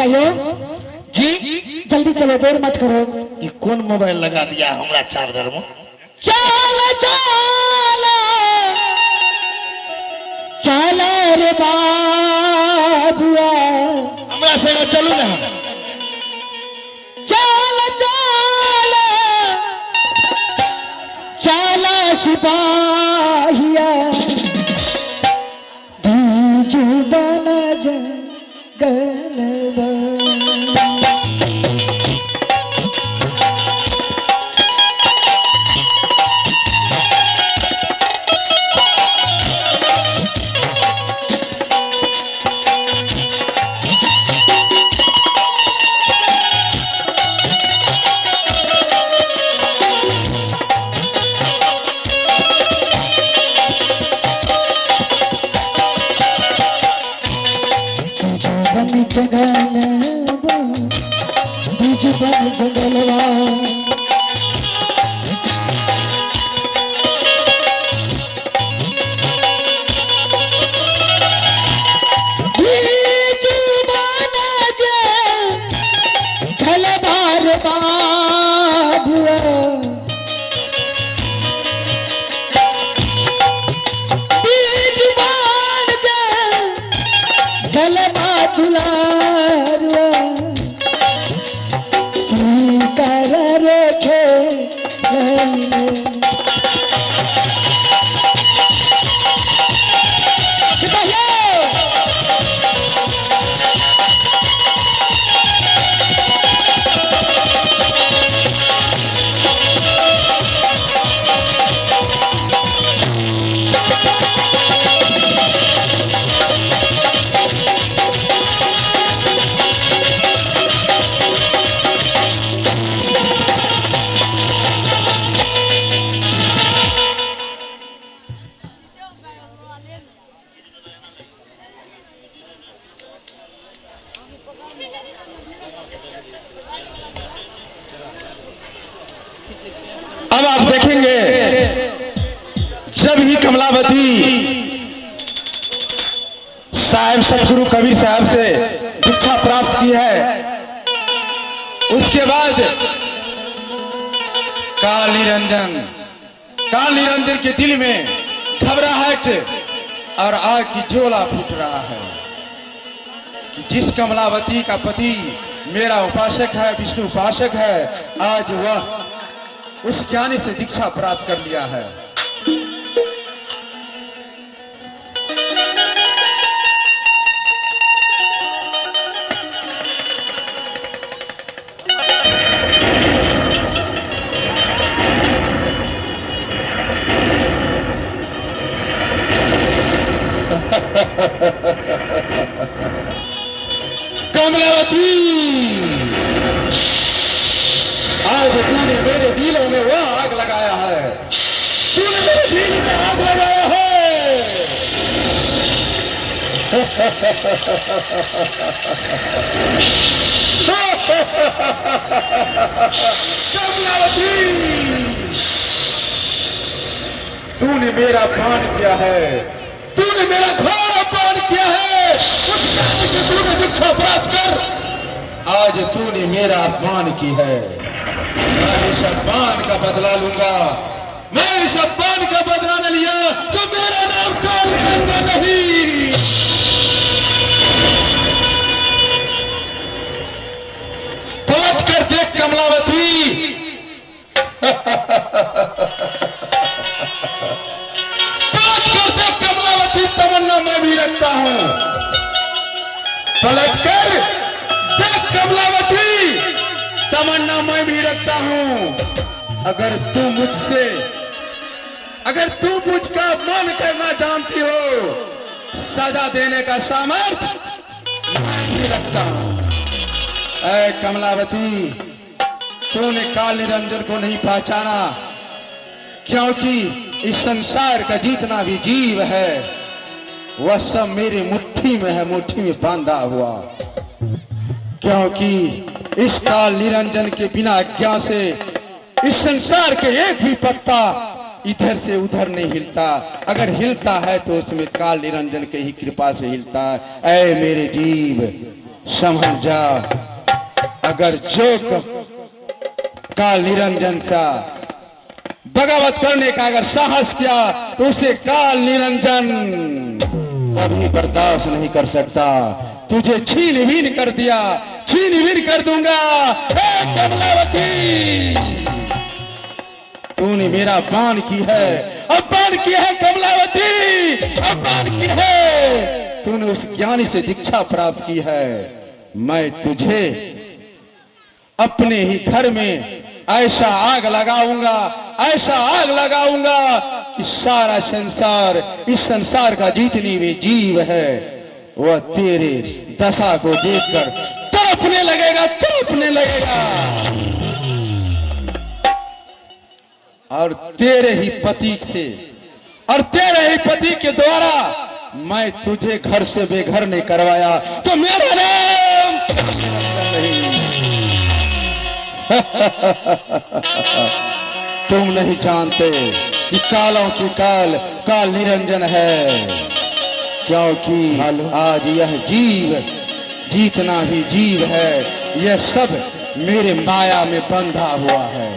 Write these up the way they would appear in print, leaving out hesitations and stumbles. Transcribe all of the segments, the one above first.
सिपाहियों जी जल्दी चलो, देर मत करो। ये कौन मोबाइल लगा दिया हमरा चार्जर में? चलो चलो चलो रे बाबुआ, हमरा संग चलू ना। चलो चलो चलो सिपाहिया, बीजू बन जंगलवा। जंगलवा बीज बन जंगलवा, बीज बन जंगलवा रे बाबुआ, बीज बन जंगलवा दुलारुआ, कर रखे अब आप देखेंगे जब ही कमलावती साहब सतगुरु कबीर साहब से दीक्षा प्राप्त की है, उसके बाद काल निरंजन के दिल में घबराहट और आग की ज्वाला फूट रहा है कि जिस कमलावती का पति मेरा उपासक है, विष्णु उपासक है, आज वह उस ज्ञानी से दीक्षा प्राप्त कर लिया है। कमलावती, आज तूने मेरे दिलों में वह आग लगाया है, तूने मेरे दिल में आग लगाया है। कमलावती, तूने मेरा अपमान किया है, तूने मेरा घोर अपमान किया है। तूने दीक्षा प्राप्त कर, आज तूने मेरा अपमान की है। मैं इस अपमान का बदला लूंगा, मैं इस अपमान का बदला न लिया तो मेरा नाम काल निरंजन नहीं। पलट कर देख कमलावती, पलट कर देख कमलावती, तमन्ना मैं भी रखता हूं। पलट कर देख कमलावती, तमन्ना मैं भी रखता हूं। अगर तू मुझका अपमान करना जानती हो, सजा देने का सामर्थ्य मैं भी रखता हूं। ऐ कमलावती, तूने काल निरंजन को नहीं पहचाना, क्योंकि इस संसार का जितना भी जीव है वह सब मेरी मुट्ठी में है, मुट्ठी में बांधा हुआ। क्योंकि इस काल निरंजन के बिना आज्ञा से इस संसार के एक भी पत्ता इधर से उधर नहीं हिलता। अगर हिलता है तो उसमें काल निरंजन के ही कृपा से हिलता है। ऐ मेरे जीव, समझ जा, अगर जो काल निरंजन सा बगावत करने का अगर साहस किया तो उसे काल निरंजन कभी बर्दाश्त नहीं कर सकता। तुझे छीन बीन कर दिया, छीन बीन कर दूंगा। ए कमलावती, तूने मेरा अपमान की है, अपमान की है कमलावती, अपमान की है। तूने उस ज्ञानी से दीक्षा प्राप्त की है। मैं तुझे अपने ही घर में ऐसा आग लगाऊंगा, ऐसा आग लगाऊंगा कि सारा संसार, इस संसार का जितनी भी जीव है वह तेरे दशा को देखकर तड़पने लगेगा, तड़पने लगेगा। और तेरे ही पति से और तेरे ही पति के द्वारा मैं तुझे घर से बेघर नहीं करवाया तो मेरा नाम नहीं। तुम नहीं जानते कि कालों की काल काल निरंजन है, क्योंकि आज यह जीव, जितना भी जीव है, यह सब मेरे माया में बंधा हुआ है,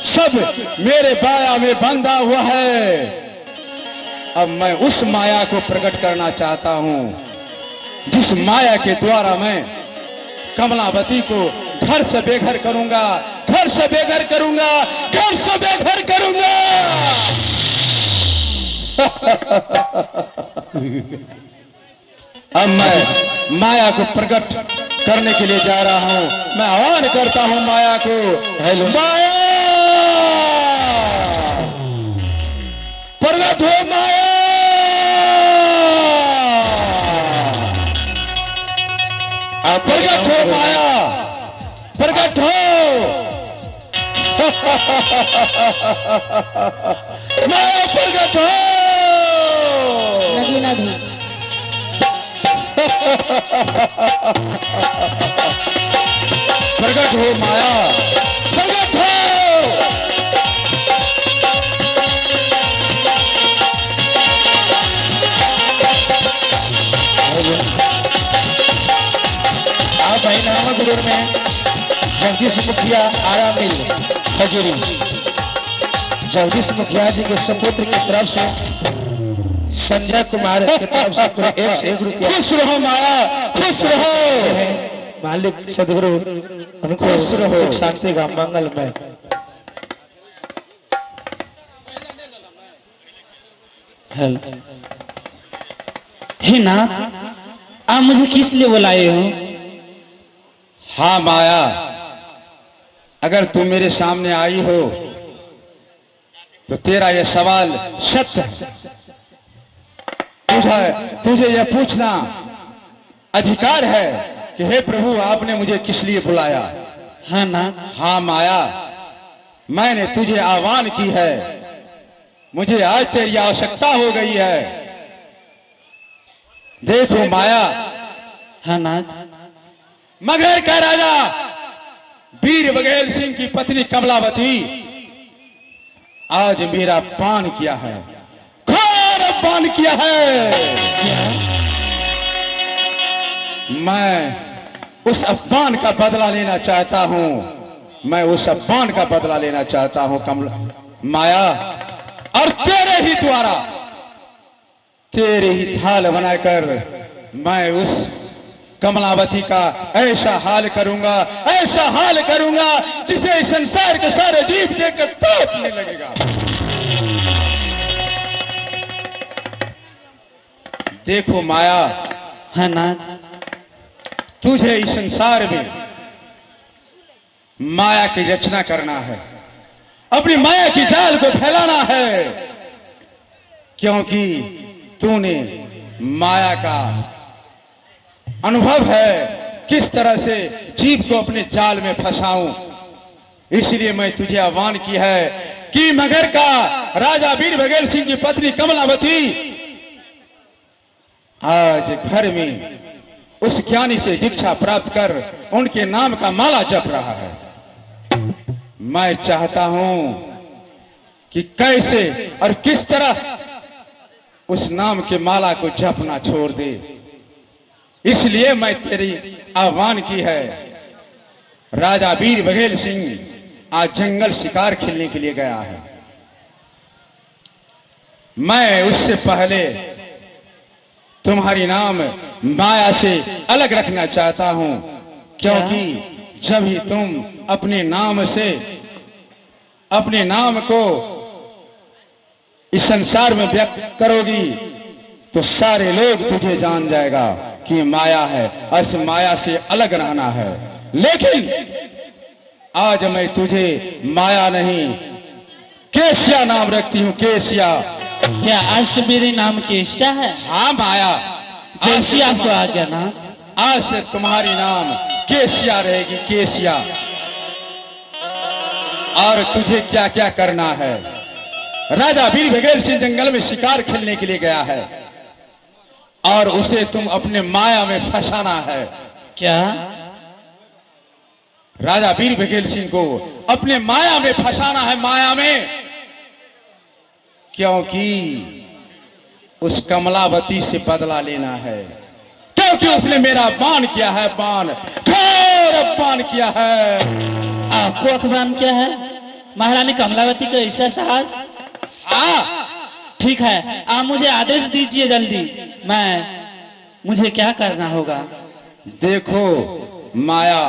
सब मेरे माया में बंधा हुआ है। अब मैं उस माया को प्रकट करना चाहता हूं, जिस माया के द्वारा मैं कमलावती को घर से बेघर करूंगा, घर से बेघर करूंगा, घर से बेघर करूंगा। अब मैं माया को प्रकट करने के लिए जा रहा हूं। मैं आह्वान करता हूं माया को। हेलो माया, प्रकट हो माया, प्रकट हो माया, प्रकट हो। माया प्रकट हो। नगीना भी प्रकट हो माया, प्रकट हो। आप भाई नाम गुरु में जगदीश मुखिया आरा मिल खजूरी, जगदीश मुखिया जी के सपुत्र की तरफ से संजय कुमार की तरफ से पूरे 1 से 1 रुपया। खुश रहो माया, खुश रहो। मालिक सदगुरु उनको सुख शांति का मंगल में। हे ना, आप मुझे किस लिए बुलाए हो? हाँ माया, अगर तुम मेरे सामने आई हो तो तेरा यह सवाल सत्य है। तुझे यह पूछना अधिकार है कि हे प्रभु, आपने मुझे किस लिए बुलाया? हाँ ना। हाँ माया, मैंने तुझे आह्वान की है। मुझे आज तेरी आवश्यकता हो गई है। देखो माया, हाँ ना। मगहर का राजा वीर बघेल सिंह की पत्नी कमलावती आज मेरा पान किया है, घोर पान किया है। मैं उस अपमान का बदला लेना चाहता हूं, मैं उस अपमान का बदला लेना चाहता हूं कमला माया। और तेरे ही द्वारा, तेरे ही ढाल बनाकर मैं उस कमलावती का ऐसा हाल करूंगा, ऐसा हाल करूंगा जिसे संसार के सारे जीव देखकर तड़पने लगेगा। देखो माया, हाँ ना। तुझे इस संसार में माया की रचना करना है, अपनी माया की जाल को फैलाना है, क्योंकि तूने माया का अनुभव है किस तरह से जीव को अपने जाल में फंसाऊं। इसलिए मैं तुझे आह्वान की है कि मगहर का राजा वीर बघेल सिंह की पत्नी कमलावती आज घर में उस ज्ञानी से दीक्षा प्राप्त कर उनके नाम का माला जप रहा है। मैं चाहता हूं कि कैसे और किस तरह उस नाम के माला को जपना छोड़ दे। इसलिए मैं तेरी आह्वान की है। राजा वीर बघेल सिंह आज जंगल शिकार खेलने के लिए गया है। मैं उससे पहले तुम्हारी नाम माया से अलग रखना चाहता हूं, क्योंकि जब ही तुम अपने नाम से अपने नाम को इस संसार में व्यक्त करोगी तो सारे लोग तुझे जान जाएगा कि माया है और इस माया से अलग रहना है। लेकिन आज मैं तुझे माया नहीं केसिया नाम रखती हूं। केसिया। क्या आज से मेरे नाम केशिया है? हाँ माया, जैसी आपको आ गया ना। आज से तुम्हारी नाम केसिया रहेगी। केसिया। और तुझे क्या क्या करना है? राजा वीर बघेल सिंह जंगल में शिकार खेलने के लिए गया है और उसे तुम अपने माया में फंसाना है। क्या? राजा वीर बघेल सिंह को अपने माया में फंसाना है। माया में, क्योंकि उस कमलावती से बदला लेना है, क्योंकि उसने मेरा अपमान किया है। अपमान, घोर अपमान किया है। आपको अपमान क्या है? महारानी कमलावती का ऐसा साहस? हाँ, ठीक है, आप मुझे आदेश दीजिए जल्दी। मुझे क्या करना होगा? देखो माया,